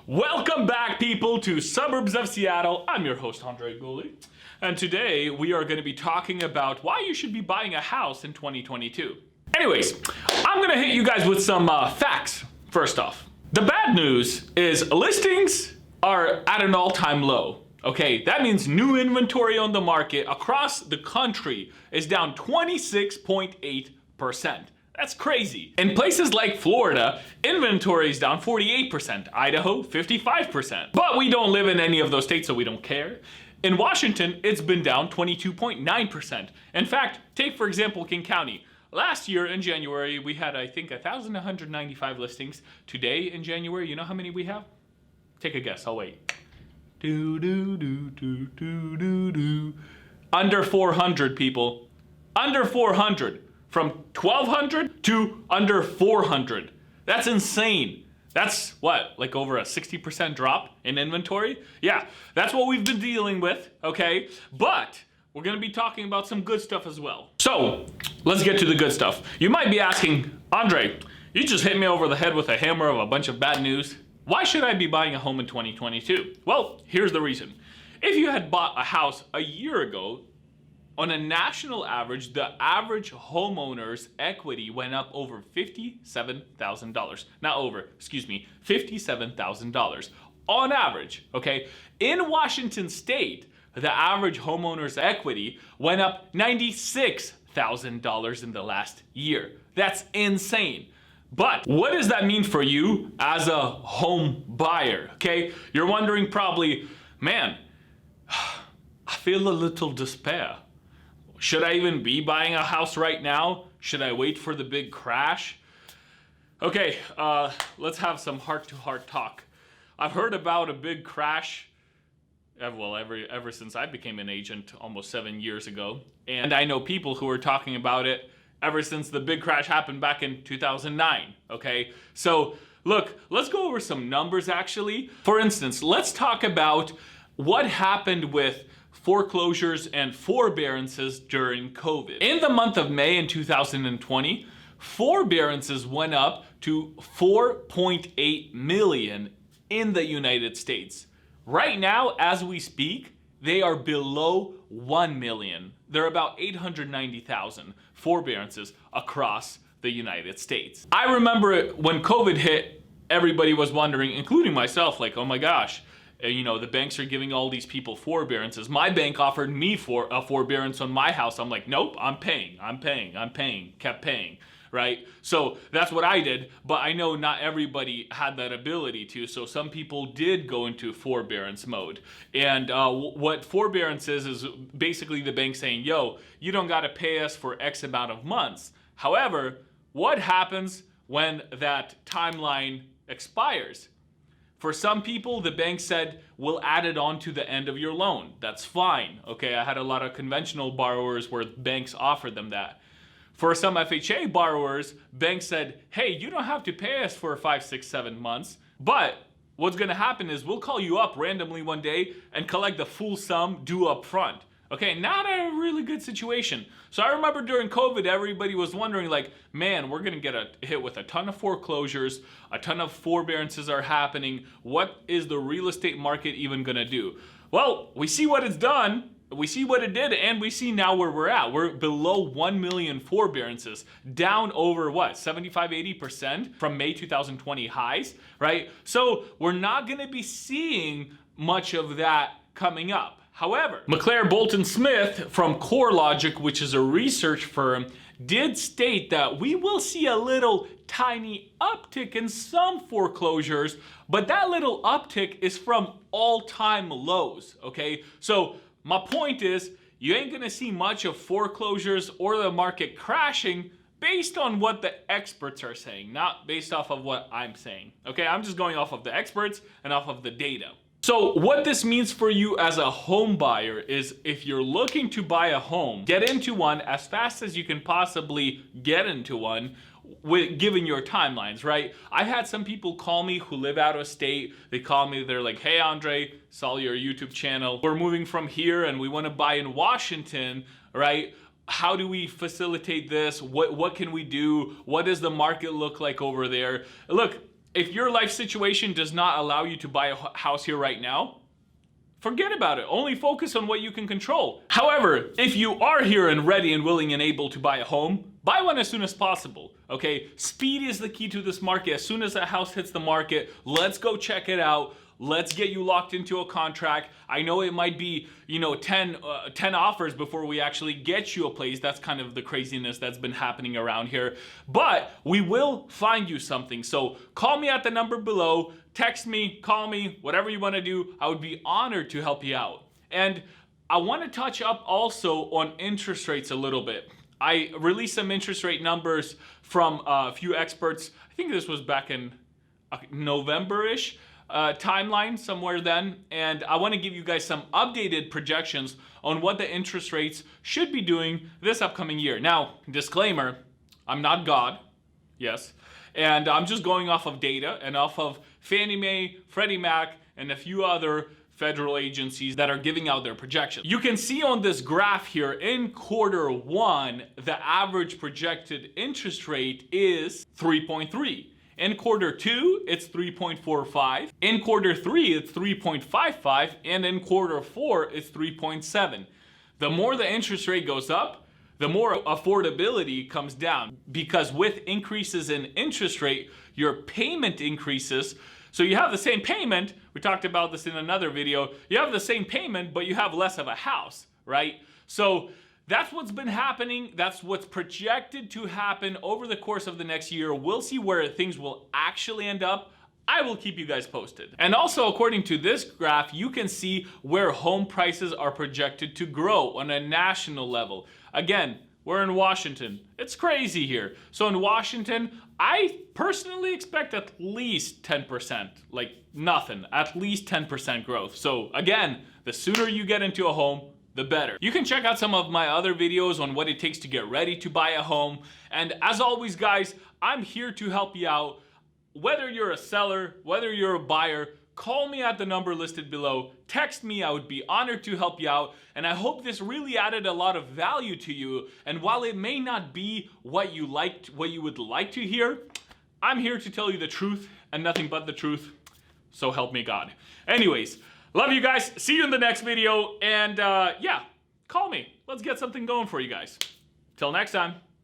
Welcome back, people, to Suburbs of Seattle. I'm your host, Andrey Gulyy. And today we are going to be talking about why you should be buying a house in 2022. Anyways, I'm going to hit you guys with some facts first off. The bad news is listings are at an all-time low. Okay, that means new inventory on the market across the country is down 26.8%. That's crazy. In places like Florida, inventory is down 48%, Idaho 55%. But we don't live in any of those states, so we don't care. In Washington, it's been down 22.9%. In fact, take for example King County. Last year in January, we had I think 1,195 listings. Today in January, you know how many we have? Take a guess, I'll wait. Under 400 people. Under 400. From 1,200 to under 400. That's insane. That's what, like over a 60% drop in inventory? Yeah, that's what we've been dealing with, okay? But we're gonna be talking about some good stuff as well. So, let's get to the good stuff. You might be asking, Andrey, you just hit me over the head with a hammer of a bunch of bad news. Why should I be buying a home in 2022? Well, here's the reason. If you had bought a house a year ago, on a national average, the average homeowner's equity went up over $57,000. Not over, excuse me, $57,000 on average, okay? In Washington state, the average homeowner's equity went up $96,000 in the last year. That's insane. But what does that mean for you as a home buyer, okay? You're wondering probably, man, I feel a little despair. Should I even be buying a house right now? Should I wait for the big crash? Okay, let's have some heart-to-heart talk. I've heard about a big crash, well, ever since I became an agent almost 7 years ago. And I know people who are talking about it ever since the big crash happened back in 2009, okay? So, look, let's go over some numbers actually. For instance, let's talk about what happened with foreclosures and forbearances during COVID. In the month of May in 2020, forbearances went up to 4.8 million in the United States. Right now, as we speak, they are below 1 million. There are about 890,000 forbearances across the United States. I remember when COVID hit, everybody was wondering, including myself, like, oh my gosh, you know, the banks are giving all these people forbearances. My bank offered me for a forbearance on my house. I'm like, nope, I'm paying, kept paying, right? So that's what I did, but I know not everybody had that ability to, so some people did go into forbearance mode. And what forbearance is basically the bank saying, yo, you don't gotta pay us for X amount of months. However, what happens when that timeline expires? For some people, the bank said, we'll add it on to the end of your loan. That's fine, okay? I had a lot of conventional borrowers where banks offered them that. For some FHA borrowers, banks said, hey, you don't have to pay us for 5, 6, 7 months, but what's gonna happen is we'll call you up randomly one day and collect the full sum due up front. Okay, not a really good situation. So I remember during COVID, everybody was wondering like, man, we're gonna get hit with a ton of foreclosures, a ton of forbearances are happening. What is the real estate market even gonna do? Well, we see what it's done, we see what it did, and we see now where we're at. We're below 1 million forbearances, down over what, 75-80% from May 2020 highs, right? So we're not gonna be seeing much of that coming up. However, McClare Bolton Smith from CoreLogic, which is a research firm, did state that we will see a little tiny uptick in some foreclosures, but that little uptick is from all-time lows, okay? So my point is, you ain't gonna see much of foreclosures or the market crashing based on what the experts are saying, not based off of what I'm saying, okay? I'm just going off of the experts and off of the data. So what this means for you as a home buyer is if you're looking to buy a home, get into one as fast as you can possibly get into one, given your timelines, right? I had some people call me who live out of state. They call me, they're like, hey Andrey, saw your YouTube channel. We're moving from here and we want to buy in Washington, right? How do we facilitate this? What can we do? What does the market look like over there? Look, if your life situation does not allow you to buy a house here right now, forget about it. Only focus on what you can control. However, if you are here and ready and willing and able to buy a home, buy one as soon as possible, okay? Speed is the key to this market. As soon as a house hits the market, let's go check it out. Let's get you locked into a contract. I know it might be, 10 offers before we actually get you a place. That's kind of the craziness that's been happening around here. But we will find you something. So call me at the number below, text me, call me, whatever you want to do. I would be honored to help you out. And I want to touch up also on interest rates a little bit. I released some interest rate numbers from a few experts. I think this was back in November-ish. Timeline somewhere then, and I want to give you guys some updated projections on what the interest rates should be doing this upcoming year. Now, disclaimer, I'm not God, yes, and I'm just going off of data and off of Fannie Mae, Freddie Mac, and a few other federal agencies that are giving out their projections. You can see on this graph here in Q1, the average projected interest rate is 3.3. In Q2, it's 3.45. In Q3, it's 3.55. And in Q4, it's 3.7. The more the interest rate goes up, the more affordability comes down. Because with increases in interest rate, your payment increases. So you have the same payment. We talked about this in another video. You have the same payment, but you have less of a house, right? So that's what's been happening. That's what's projected to happen over the course of the next year. We'll see where things will actually end up. I will keep you guys posted. And also, according to this graph, you can see where home prices are projected to grow on a national level. Again, we're in Washington. It's crazy here. So in Washington, I personally expect at least 10%, like nothing, at least 10% growth. So again, the sooner you get into a home, the better. You can check out some of my other videos on what it takes to get ready to buy a home. And as always, guys, I'm here to help you out. Whether you're a seller, whether you're a buyer, call me at the number listed below. Text me, I would be honored to help you out. And I hope this really added a lot of value to you. And while it may not be what you would like to hear, I'm here to tell you the truth and nothing but the truth. So help me God. Anyways, love you guys. See you in the next video. And yeah, call me. Let's get something going for you guys. Till next time.